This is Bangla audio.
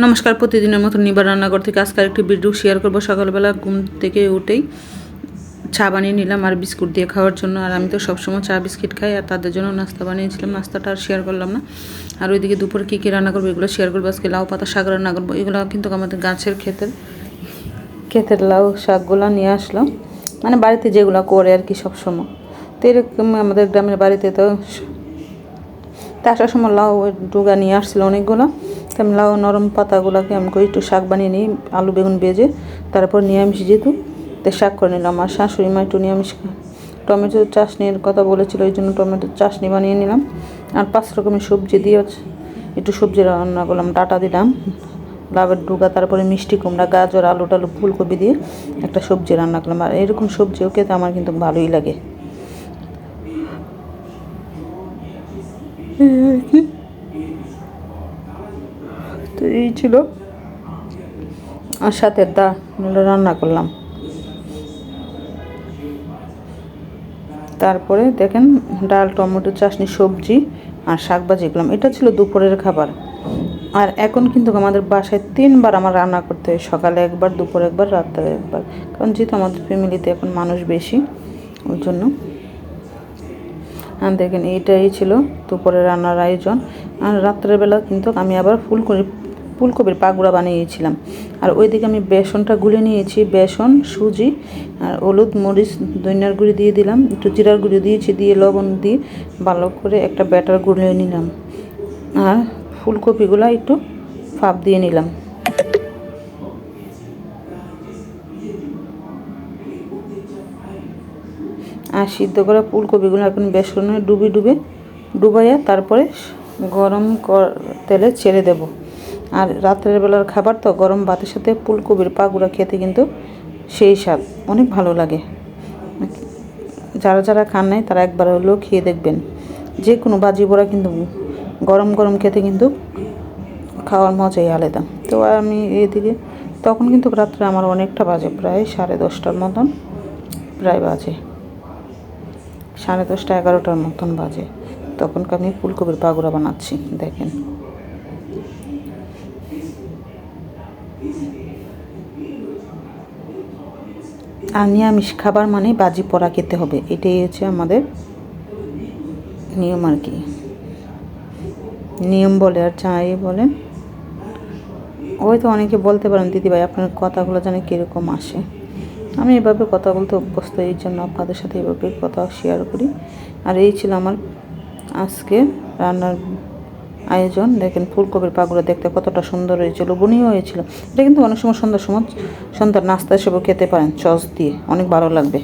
নমস্কার, প্রতিদিনের মতো নিবার রান্নাঘর থেকে আজকে একটি ভিডিও শেয়ার করবো। সকালবেলা ঘুম থেকে উঠেই চা বানিয়ে নিলাম আর বিস্কুট দিয়ে খাওয়ার জন্য। আর আমি তো সবসময় চা বিস্কিট খাই, আর তাদের জন্য নাস্তা বানিয়েছিলাম। নাস্তাটা আর শেয়ার করলাম না। আর ওইদিকে দুপুরে কী কী রান্না করবো এগুলো শেয়ার করবো। আজকে লাউ পাতা শাক রান্না করবো। এগুলো কিন্তু আমাদের গাছের ক্ষেতের লাউ শাকগুলো নিয়ে আসলাম, মানে বাড়িতে যেগুলো করে আর কি সবসময়। তো এরকম আমাদের গ্রামের বাড়িতে তো আসার সময় লাউ ডুগা নিয়ে আসছিলো অনেকগুলো। তো আমি লাউ নরম পাতাগুলোকে আমি একটু শাক বানিয়ে নিই, আলু বেগুন ভেজে তারপর নিরামিষ যেহেতু তো শাক করে নিলাম। আর শাশুড়ি মা একটু নিরামিষ টমেটো চাটনির কথা বলেছিল, ওই জন্য টমেটো চাটনি বানিয়ে নিলাম। আর 5 রকমের সবজি দিয়ে একটু সবজি রান্না করলাম। ডাঁটা দিলাম, লাউয়ের ডুগা, তারপরে মিষ্টি কুমড়া, গাজর, আলু টালু, ফুলকপি দিয়ে একটা সবজি রান্না করলাম। আর এরকম সবজিও খেতে আমার কিন্তু ভালোই লাগে। তো এই ছিল, আর সাথে রান্না করলাম। তারপরে দেখেন ডাল, টমেটো চাটনি, সবজি আর শাক ভাজি করলাম। এটা ছিল দুপুরের খাবার। আর এখন কিন্তু আমাদের বাসায় 3 বার আমার রান্না করতে হয়, সকালে একবার, দুপুরে একবার, রাত্রে একবার। কারণ যেহেতু আমাদের ফ্যামিলিতে এখন মানুষ বেশি, ওই জন্য। আর দেখেন এইটাই ছিল দুপুরে রান্নার আয়োজন। আর রাত্রেবেলা কিন্তু আমি আবার ফুলকপির পাগুড়া বানিয়েছিলাম। আর ওইদিকে আমি বেসনটা গুলে নিয়েছি, বেসন, সুজি আর হলুদ, মরিচ, ধনিয়ার গুঁড়ি দিয়ে দিলাম, একটু জিরার গুঁড়ি দিয়েছি, দিয়ে লবণ দিয়ে ভালো করে একটা ব্যাটার গুলে নিলাম। আর ফুলকপিগুলো একটু ফাঁপ দিয়ে নিলাম। আর সিদ্ধ করা ফুলকপিগুলো এখন বেসনে ডুবাইয়া তারপরে গরম তেলে ছেড়ে দেব। আর রাত্রের বেলার খাবার তো গরম ভাতের সাথে ফুলকপির পাগুড়া খেতে কিন্তু সেই স্বাদ, অনেক ভালো লাগে। যারা যারা খান নাই তারা একবার হলেও খেয়ে দেখবেন। যে কোনো ভাজি পোড়া কিন্তু গরম গরম খেতে কিন্তু খাওয়ার মজাই আলাদা। তো আমি এদিকে তখন কিন্তু রাত্রে আমার অনেকটা বাজে, প্রায় 10:30টার মতন প্রায় বাজে, 10:30, 11টার মতন বাজে। তখন আমি ফুলকপির পাগুড়া বানাচ্ছি। দেখেন আর নিরামিষ খাবার মানে বাজি পোড়া খেতে হবে, এটাই হচ্ছে আমাদের নিয়ম আর কি। নিয়ম বলে আর যাই বলেন, হয়তো অনেকে বলতে পারেন দিদিভাই আপনার কথাগুলো জানি কীরকম আসে। আমি এভাবে কথা বলতে অভ্যস্ত, এই জন্য আপনাদের সাথে এভাবে কথা শেয়ার করি। আর এই ছিল আমার আজকে রান্নার আয়োজন। দেখেন ফুলকপির পাগুড়া দেখতে কতটা সুন্দর হয়েছিল, বুনিও হয়েছিল। এটা কিন্তু অনেক সময় সন্ধ্যার নাস্তা হিসেবেও খেতে পারেন, সস দিয়ে, অনেক ভালো লাগবে।